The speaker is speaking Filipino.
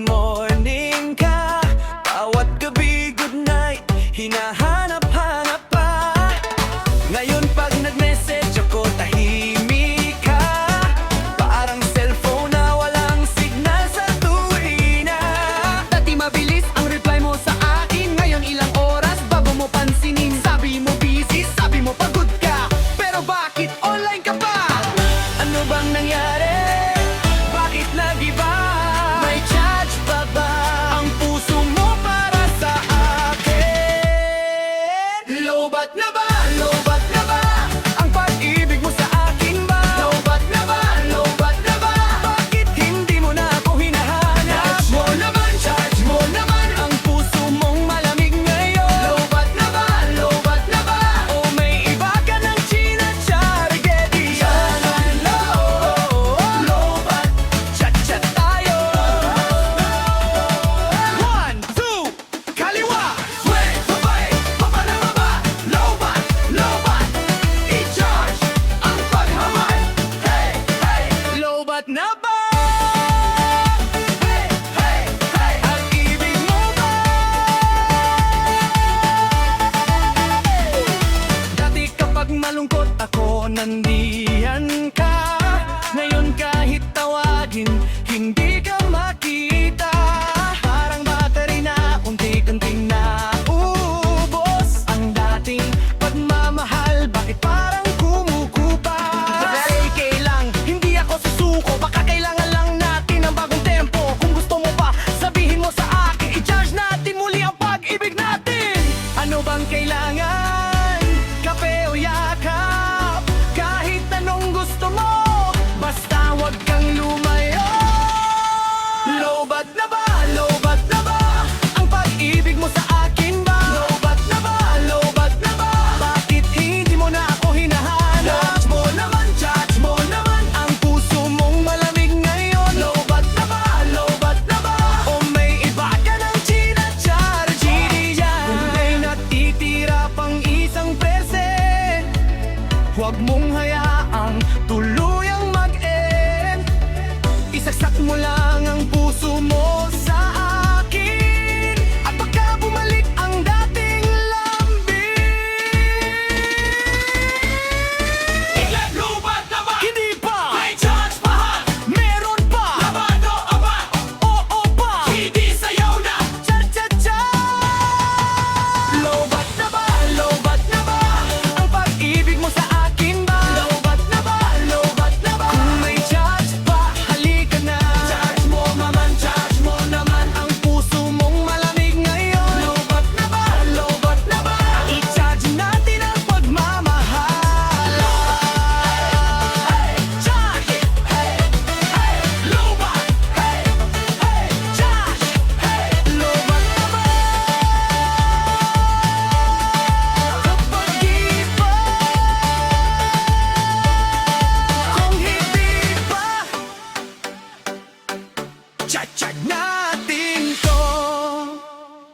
morning ka, bawat gabi good night, hinahanap-hanap pa. Ngayon pag nag-message ako, tahimik ka, parang cellphone na walang signal sa tuwina. Dati mabilis ang reply mo sa akin, ngayon ilang oras bago mo pansinin. Sabi mo busy, sabi mo pagod ka, pero bakit online ka pa? Ano bang nangyari? Bakit nag-iba? May charge pa ba ang puso mo para sa akin? Lobat na ba? Lobat na ba? Ang pag-ibig mo sa akin ba? Lobat na ba? Lobat na ba? Bakit hindi mo na ako hinahanap? Charge mo naman, charge mo naman. Ang puso mong malamig ngayon. Lobat na ba? Lobat na ba? O may iba ka ng chinacharigedi? Yan ang lobat. Chat-chat tayo. 1, 2, kaliwa. Sway, babay, baba na baba. Lobat, lobat. I-charge ang paghamay. Hey, hey. Lobat na ba? Hey, hey, hey. Ang ibig mo ba? Dati kapag malungkot ako, nandiyan ka. Ngayon kahit tawagin, hindi ka makita. Parang battery na unti-unting naubos. Ang dating pagmamahal, bakit parang kumukupa? AK lang, hindi ako susuko. Baka kailangan lang natin ng bagong tempo. Kung gusto mo pa, sabihin mo sa akin, i-charge natin muli ang pag-ibig natin. Ano bang kailangan? Kape o yakap? Kahit anong gusto mo, basta wag kang lumayo. Lobat na ba?